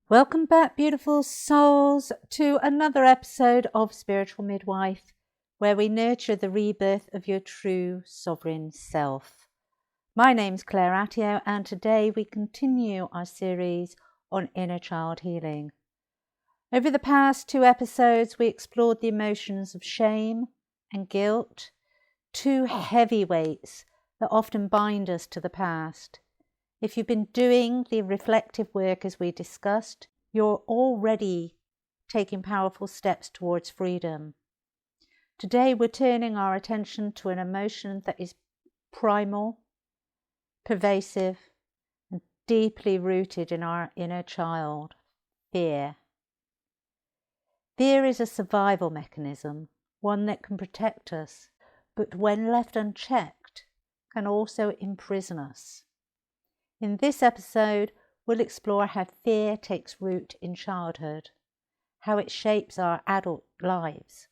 Welcome back, beautiful souls, to another episode of Spiritual Midwife, where we nurture the rebirth of your true sovereign self. My name's Claire Attio, and today we continue our series on inner child healing. Over the past 2 episodes, we explored the emotions of shame and guilt, 2 heavy weights that often bind us to the past. If you've been doing the reflective work as we discussed, you're already taking powerful steps towards freedom. Today we're turning our attention to an emotion that is primal, pervasive, and deeply rooted in our inner child: fear. Fear is a survival mechanism, one that can protect us, but when left unchecked, can also imprison us. In this episode, we'll explore how fear takes root in childhood, how it shapes our adult lives,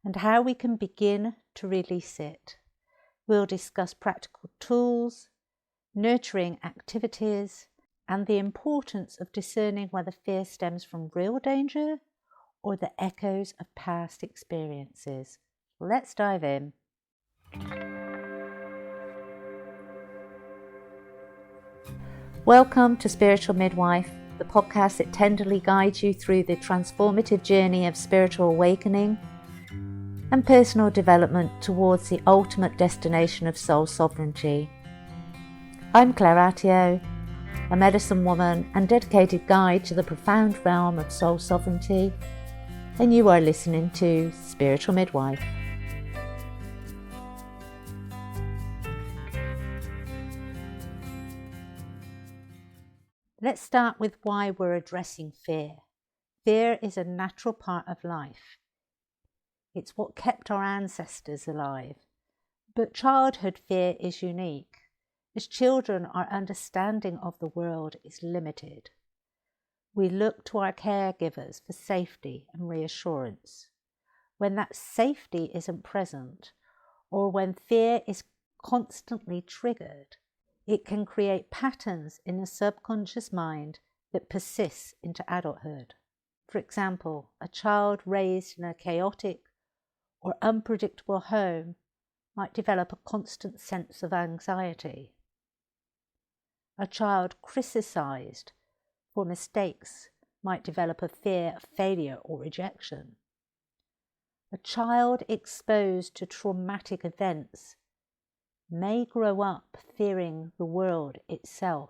and how we can begin to release it. We'll discuss practical tools, nurturing activities, and the importance of discerning whether fear stems from real danger or the echoes of past experiences. Let's dive in. Welcome to Spiritual Midwife, the podcast that tenderly guides you through the transformative journey of spiritual awakening and personal development towards the ultimate destination of soul sovereignty. I'm Claire Attio, a medicine woman and dedicated guide to the profound realm of soul sovereignty, and you are listening to Spiritual Midwife. Let's start with why we're addressing fear. Fear is a natural part of life. It's what kept our ancestors alive. But childhood fear is unique. As children, our understanding of the world is limited. We look to our caregivers for safety and reassurance. When that safety isn't present, or when fear is constantly triggered, it can create patterns in the subconscious mind that persists into adulthood. For example, a child raised in a chaotic or unpredictable home might develop a constant sense of anxiety. A child criticized for mistakes might develop a fear of failure or rejection. A child exposed to traumatic events may grow up fearing the world itself.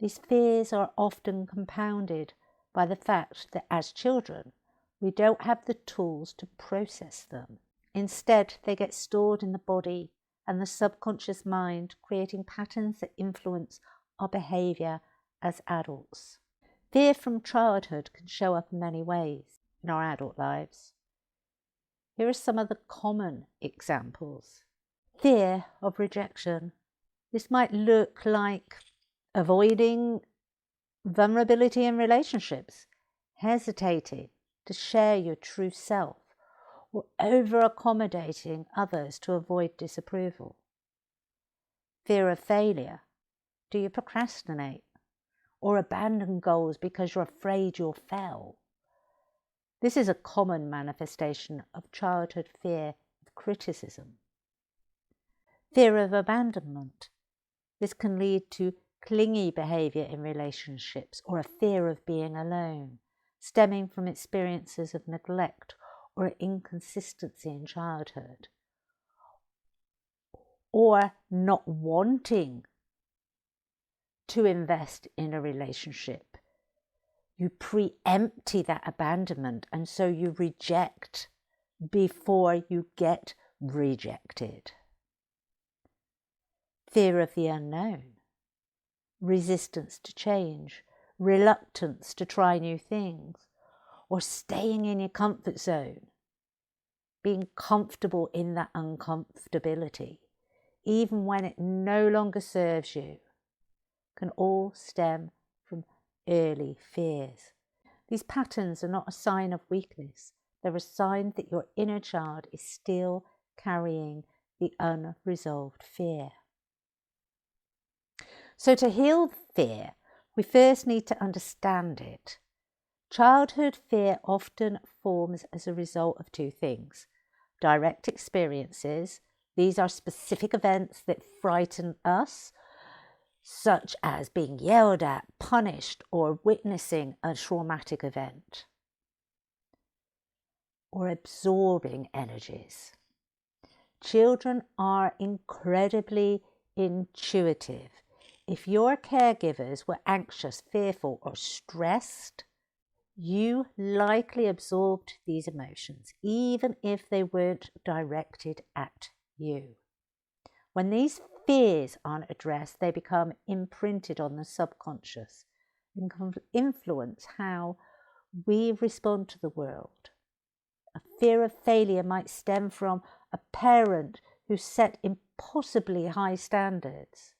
These fears are often compounded by the fact that as children, we don't have the tools to process them. Instead, they get stored in the body and the subconscious mind, creating patterns that influence our behaviour as adults. Fear from childhood can show up in many ways in our adult lives. Here are some of the common examples. Fear of rejection. This might look like avoiding vulnerability in relationships, hesitating to share your true self, or over-accommodating others to avoid disapproval. Fear of failure. Do you procrastinate or abandon goals because you're afraid you'll fail? This is a common manifestation of childhood fear of criticism. Fear of abandonment. This can lead to clingy behaviour in relationships or a fear of being alone, stemming from experiences of neglect or inconsistency in childhood, or not wanting to invest in a relationship. You preempt that abandonment, and so you reject before you get rejected. Fear of the unknown, resistance to change, reluctance to try new things, or staying in your comfort zone, being comfortable in that uncomfortability, even when it no longer serves you, can all stem from early fears. These patterns are not a sign of weakness. They're a sign that your inner child is still carrying the unresolved fear. So to heal fear, we first need to understand it. Childhood fear often forms as a result of two things: direct experiences. These are specific events that frighten us, such as being yelled at, punished, or witnessing a traumatic event, or absorbing energies. Children are incredibly intuitive. If your caregivers were anxious, fearful, or stressed, you likely absorbed these emotions, even if they weren't directed at you. When these fears aren't addressed, they become imprinted on the subconscious and can influence how we respond to the world. A fear of failure might stem from a parent who set impossibly high standards.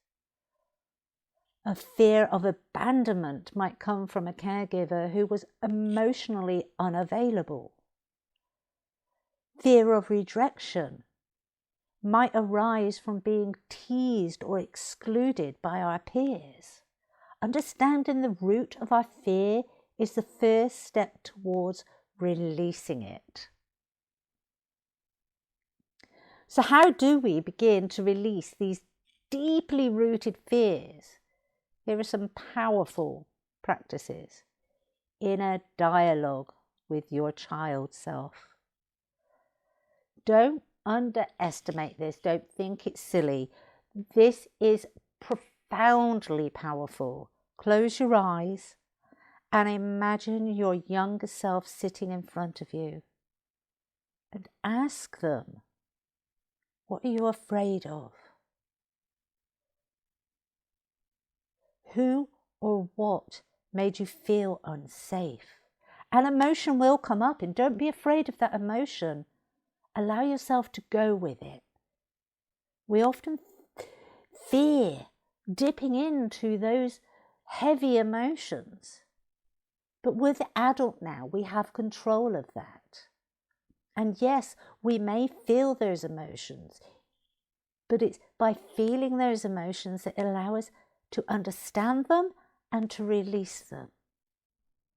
A fear of abandonment might come from a caregiver who was emotionally unavailable. Fear of rejection might arise from being teased or excluded by our peers. Understanding the root of our fear is the first step towards releasing it. So how do we begin to release these deeply rooted fears? Here are some powerful practices. Inner dialogue with your child self. Don't underestimate this. Don't think it's silly. This is profoundly powerful. Close your eyes and imagine your younger self sitting in front of you and ask them, what are you afraid of? Who or what made you feel unsafe? An emotion will come up, and don't be afraid of that emotion. Allow yourself to go with it. We often fear dipping into those heavy emotions. But we're the adult now. We have control of that. And yes, we may feel those emotions, but it's by feeling those emotions that allow us to understand them and to release them.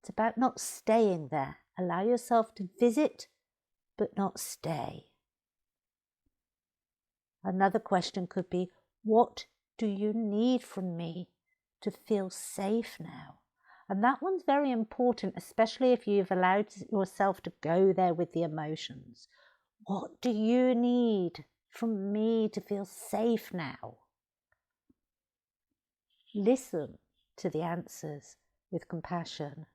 It's about not staying there. Allow yourself to visit, but not stay. Another question could be, what do you need from me to feel safe now? And that one's very important, especially if you've allowed yourself to go there with the emotions. What do you need from me to feel safe now? Listen to the answers with compassion.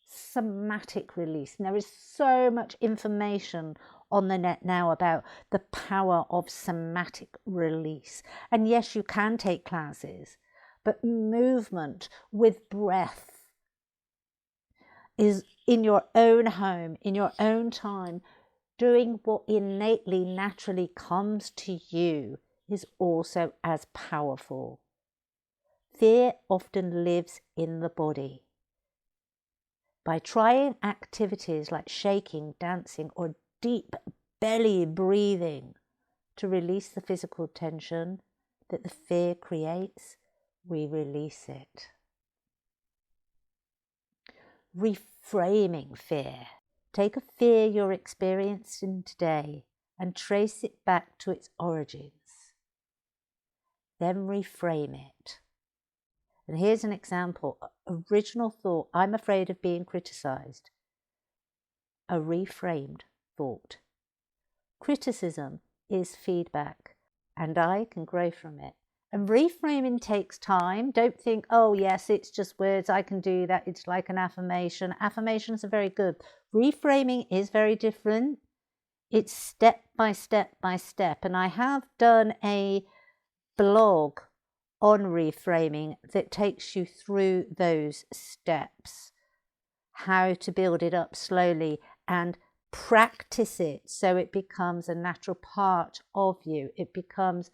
Somatic release. And there is so much information on the net now about the power of somatic release. And yes, you can take classes, but movement with breath is in your own home, in your own time, doing what innately, naturally comes to you is also as powerful. Fear often lives in the body. By trying activities like shaking, dancing, or deep belly breathing to release the physical tension that the fear creates, we release it. Reframing fear. Take a fear you're experiencing today and trace it back to its origins. Then reframe it. And here's an example. Original thought, I'm afraid of being criticized. A reframed thought. Criticism is feedback, and I can grow from it. And reframing takes time. Don't think, oh yes, it's just words, I can do that. It's like an affirmation. Affirmations are very good. Reframing is very different. It's step by step by step. And I have done a blog on reframing that takes you through those steps, how to build it up slowly and practice it so it becomes a natural part of you. It becomes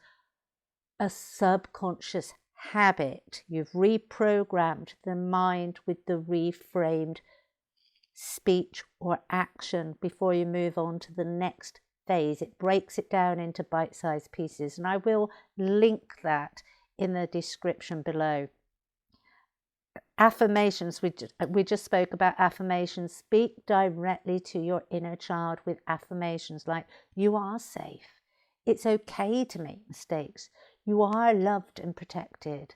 a subconscious habit. You've reprogrammed the mind with the reframed speech or action before you move on to the next phase. It breaks it down into bite-sized pieces, and I will link that in the description below. Affirmations, we just spoke about affirmations. Speak directly to your inner child with affirmations like, you are safe. It's okay to make mistakes. You are loved and protected.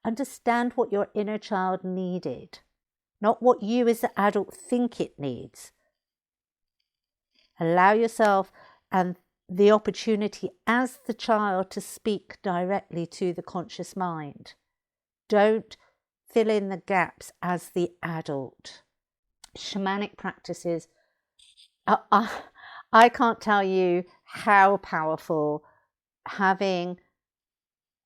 Understand what your inner child needed, not what you as the adult think it needs. Allow yourself and the opportunity as the child to speak directly to the conscious mind. Don't fill in the gaps as the adult. Shamanic practices, I can't tell you how powerful having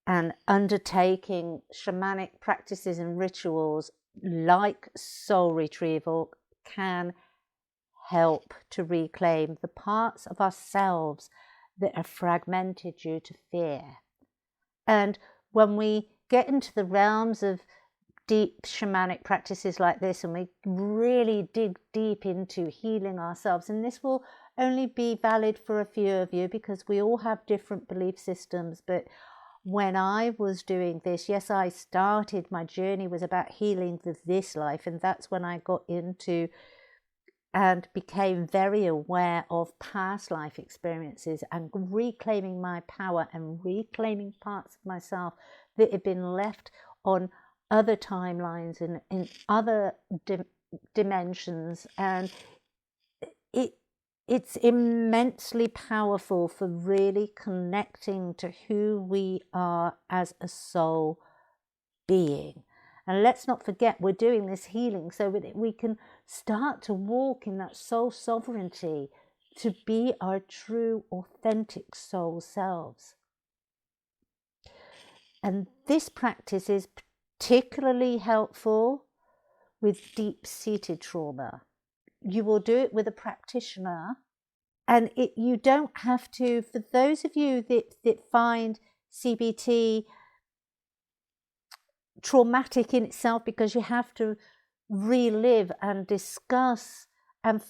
and undertaking shamanic practices and rituals like soul retrieval can help to reclaim the parts of ourselves that are fragmented due to fear. And when we get into the realms of deep shamanic practices like this, and we really dig deep into healing ourselves, and this will only be valid for a few of you because we all have different belief systems, but when I was doing this, yes, I started, my journey was about healing this life, and that's when I got into and became very aware of past life experiences and reclaiming my power and reclaiming parts of myself that had been left on other timelines and in other dimensions. And it's immensely powerful for really connecting to who we are as a soul being. And let's not forget, we're doing this healing so that we can start to walk in that soul sovereignty to be our true, authentic soul selves. And this practice is particularly helpful with deep-seated trauma. You will do it with a practitioner, and you don't have to, for those of you that find CBT traumatic in itself because you have to relive and discuss, and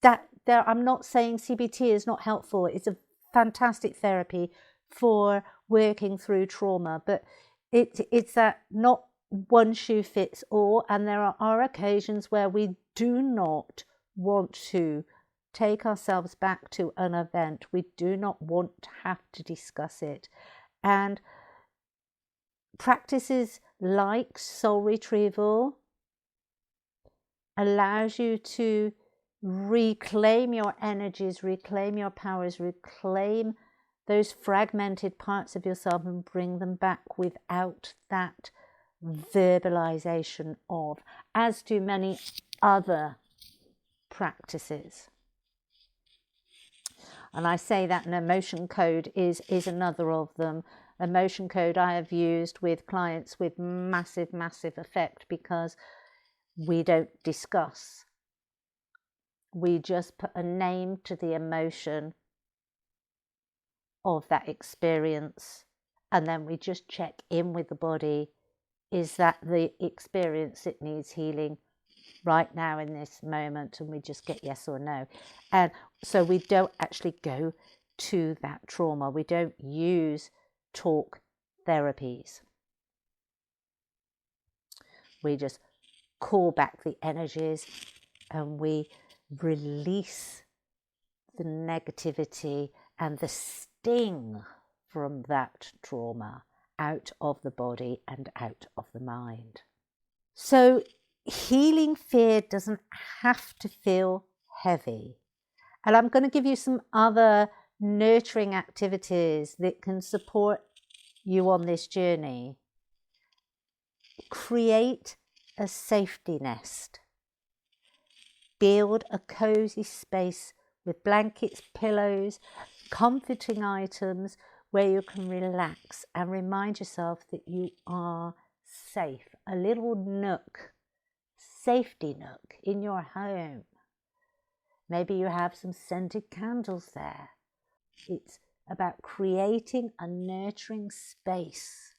that there, I'm not saying CBT is not helpful. It's a fantastic therapy for working through trauma, but it's that not one shoe fits all, and there are occasions where we do not want to take ourselves back to an event. We do not want to have to discuss it. And practices like soul retrieval allows you to reclaim your energies, reclaim your powers, reclaim those fragmented parts of yourself and bring them back without that verbalization of, as do many other practices. And I say that an emotion code is another of them. Emotion code I have used with clients with massive effect because we don't discuss. We just put a name to the emotion of that experience, and then we just check in with the body. Is that the experience that needs healing right now in this moment? And we just get yes or no. And so we don't actually go to that trauma. We don't use talk therapies. We just call back the energies and we release the negativity and the sting from that trauma out of the body and out of the mind. So healing fear doesn't have to feel heavy. And I'm going to give you some other nurturing activities that can support you on this journey. Create a safety nest. Build a cozy space with blankets, pillows, comforting items where you can relax and remind yourself that you are safe. A little nook, safety nook in your home. Maybe you have some scented candles there. It's about creating a nurturing space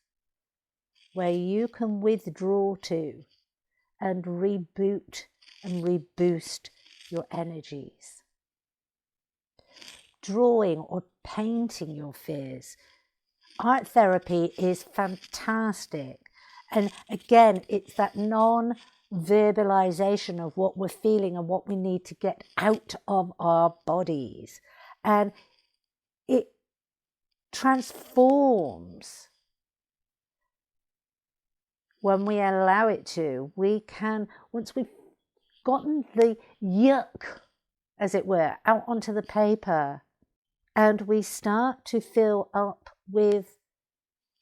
where you can withdraw to and reboot and reboost your energies. Drawing or painting your fears. art therapy is fantastic. And again, it's that non-verbalization of what we're feeling and what we need to get out of our bodies. And it transforms when we allow it to. We can, once we've gotten the yuck, as it were, out onto the paper, and we start to fill up with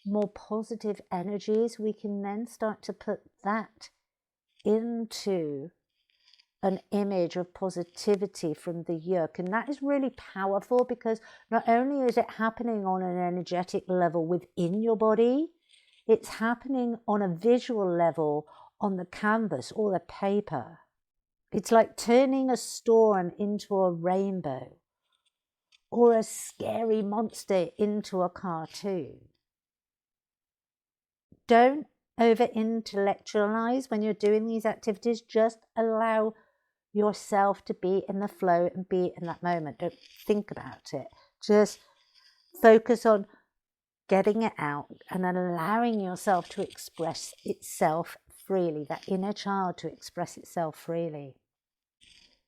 more positive energies, we can then start to put that into an image of positivity from the yuck. And that is really powerful, because not only is it happening on an energetic level within your body, it's happening on a visual level on the canvas or the paper. It's like turning a storm into a rainbow, or a scary monster into a cartoon. Don't over-intellectualize when you're doing these activities. Just allow yourself to be in the flow and be in that moment. Don't think about it. Just focus on getting it out and allowing yourself to express itself freely, that inner child to express itself freely.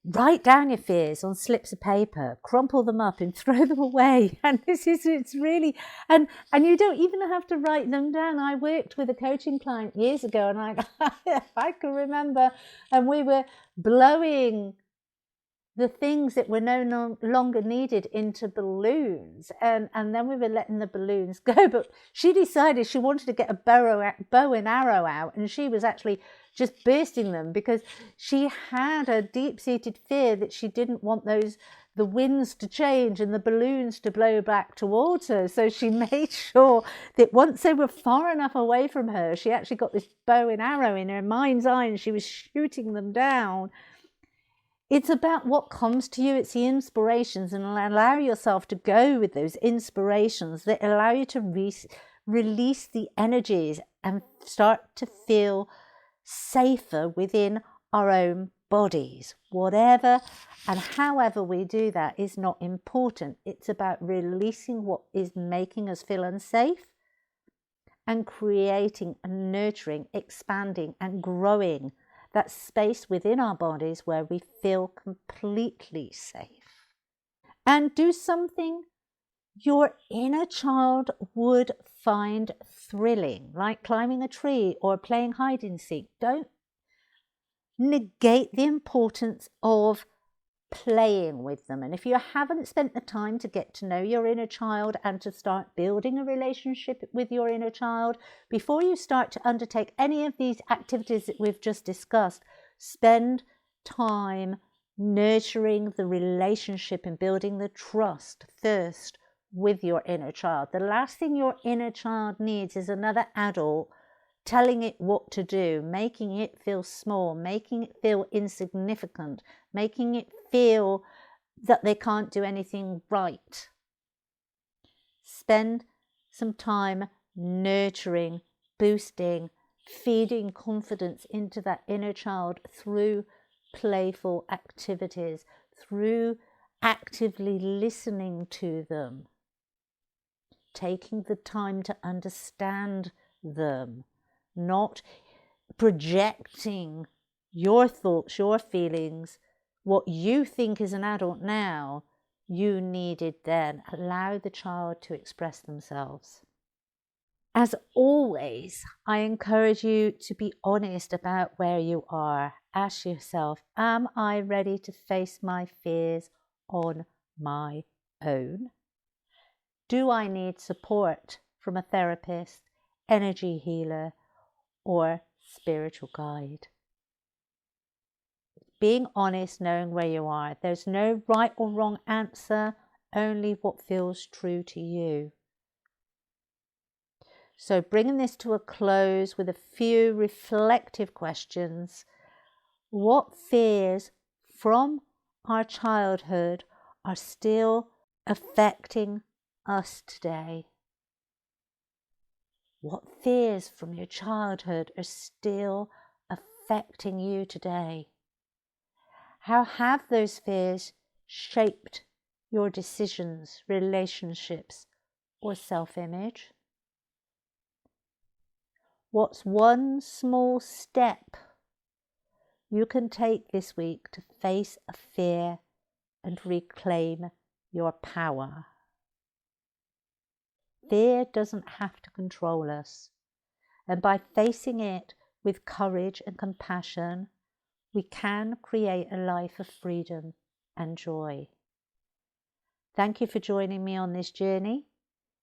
Write down your fears on slips of paper, crumple them up and throw them away. And it's really, and you don't even have to write them down. I worked with a coaching client years ago, and I can remember, and we were blowing the things that were no longer needed into balloons, and then we were letting the balloons go. But she decided she wanted to get a bow and arrow out, and she was actually just bursting them, because she had a deep-seated fear that she didn't want the winds to change and the balloons to blow back towards her. So she made sure that once they were far enough away from her, she actually got this bow and arrow in her mind's eye, and she was shooting them down. It's about what comes to you. It's the inspirations, and allow yourself to go with those inspirations that allow you to release the energies and start to feel safer within our own bodies. Whatever and however we do that is not important. It's about releasing what is making us feel unsafe, and creating and nurturing, expanding and growing that space within our bodies where we feel completely safe. And do something your inner child would find thrilling, like climbing a tree or playing hide and seek. Don't negate the importance of playing with them. And if you haven't spent the time to get to know your inner child and to start building a relationship with your inner child, before you start to undertake any of these activities that we've just discussed, spend time nurturing the relationship and building the trust first with your inner child. The last thing your inner child needs is another adult telling it what to do, making it feel small, making it feel insignificant, making it feel that they can't do anything right. Spend some time nurturing, boosting, feeding confidence into that inner child through playful activities, through actively listening to them, taking the time to understand them, not projecting your thoughts, your feelings, what you think is an adult now, you needed then. Allow the child to express themselves. As always, I encourage you to be honest about where you are. Ask yourself, am I ready to face my fears on my own? Do I need support from a therapist, energy healer, or spiritual guide? Being honest, knowing where you are. There's no right or wrong answer, only what feels true to you. So bringing this to a close with a few reflective questions. What fears from our childhood are still affecting us today? What fears from your childhood are still affecting you today? How have those fears shaped your decisions, relationships, or self-image? What's one small step you can take this week to face a fear and reclaim your power? Fear doesn't have to control us, and by facing it with courage and compassion, we can create a life of freedom and joy. Thank you for joining me on this journey.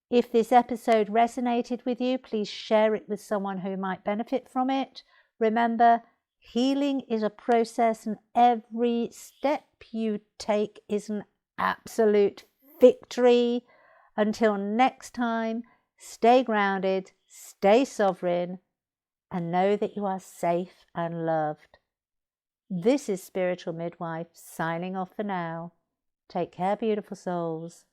If this episode resonated with you, please share it with someone who might benefit from it. Remember, healing is a process, and every step you take is an absolute victory. Until next time, stay grounded, stay sovereign, and know that you are safe and loved. This is Spiritual Midwife signing off for now. Take care, beautiful souls.